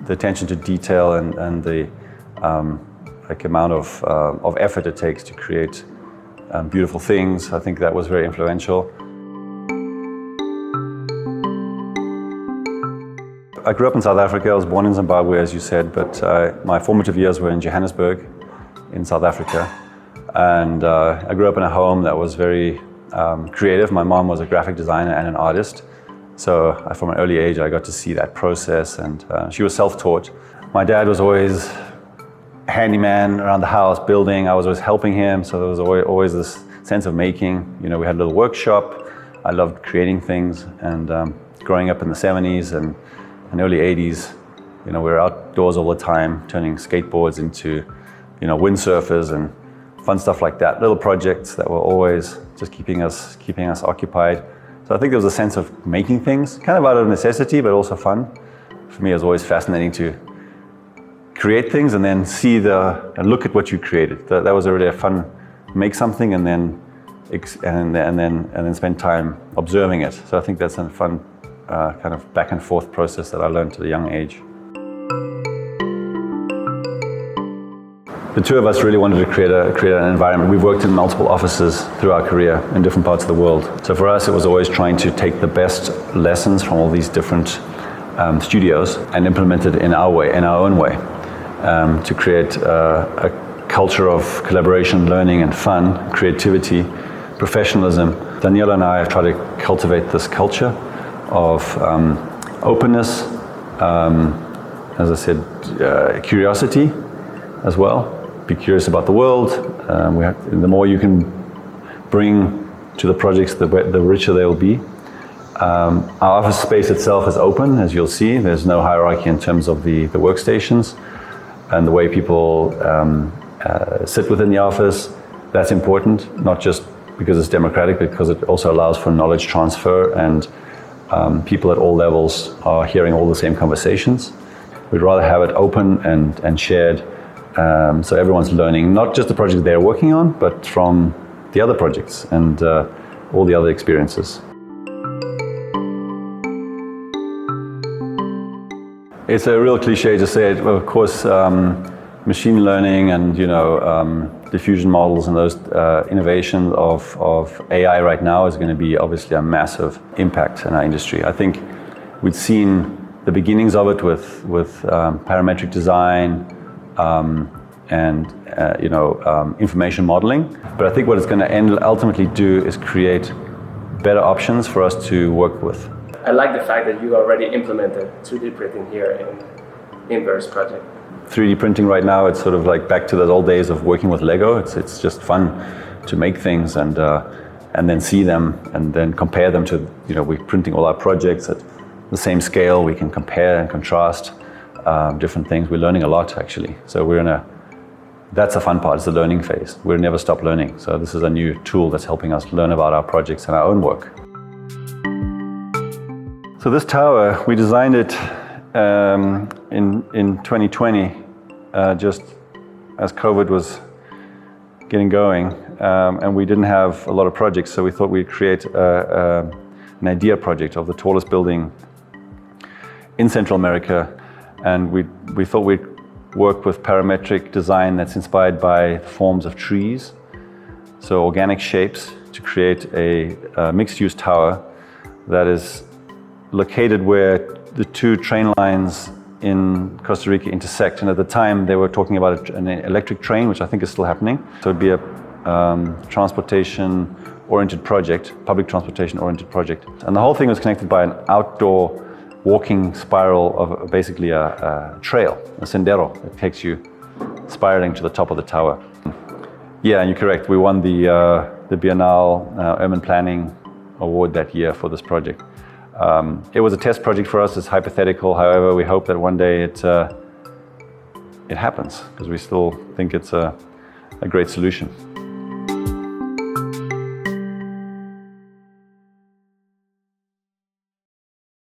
the attention to detail and the amount of effort it takes to create beautiful things. I think that was very influential. I grew up in South Africa. I was born in Zimbabwe, as you said, but my formative years were in Johannesburg, in South Africa. And I grew up in a home that was very creative. My mom was a graphic designer and an artist. So from an early age, I got to see that process, and she was self-taught. My dad was always a handyman around the house, building. I was always helping him, so there was always this sense of making. You know, we had a little workshop. I loved creating things, and growing up in the 70s and early 80s, you know, we were outdoors all the time, turning skateboards into, you know, windsurfers and fun stuff like that. Little projects that were always just keeping us occupied. So I think there was a sense of making things, kind of out of necessity, but also fun. For me, it was always fascinating to create things and then and look at what you created. That was really a fun, make something and then spend time observing it. So I think that's a fun kind of back and forth process that I learned at a young age. The two of us really wanted to create an environment. We've worked in multiple offices through our career in different parts of the world. So for us, it was always trying to take the best lessons from all these different studios and implement it in our own way, to create a culture of collaboration, learning and fun, creativity, professionalism. Daniela and I have tried to cultivate this culture of openness, as I said, curiosity as well. Be curious about the world. The more you can bring to the projects, the richer they will be. Our office space itself is open, as you'll see. There's no hierarchy in terms of the workstations and the way people sit within the office. That's important, not just because it's democratic, but because it also allows for knowledge transfer, and people at all levels are hearing all the same conversations. We'd rather have it open and shared, so everyone's learning, not just the project they're working on, but from the other projects and all the other experiences. It's a real cliche to say it, of course, machine learning and diffusion models and those innovations of AI right now is going to be obviously a massive impact in our industry. I think we've seen the beginnings of it with parametric design and information modeling. But I think what it's going to ultimately do is create better options for us to work with. I like the fact that you already implemented 3D printing here in Inverse project. 3D printing right now, it's sort of like back to those old days of working with Lego. It's just fun to make things and then see them and then compare them to, we're printing all our projects at the same scale. We can compare and contrast different things. We're learning a lot, actually. So that's a fun part, it's the learning phase. We'll never stop learning. So this is a new tool that's helping us learn about our projects and our own work. So this tower, we designed it in 2020, just as COVID was getting going, and we didn't have a lot of projects, so we thought we'd create an idea project of the tallest building in Central America, and we thought we'd work with parametric design that's inspired by the forms of trees, so organic shapes, to create a mixed-use tower that is located where the two train lines in Costa Rica intersect. And at the time they were talking about an electric train, which I think is still happening. So it'd be a transportation-oriented project, public transportation-oriented project. And the whole thing was connected by an outdoor walking spiral of basically a trail, a sendero that takes you spiraling to the top of the tower. Yeah, and you're correct. We won the Biennale Urban Planning Award that year for this project. It was a test project for us. It's hypothetical. However, we hope that one day it happens, because we still think it's a great solution.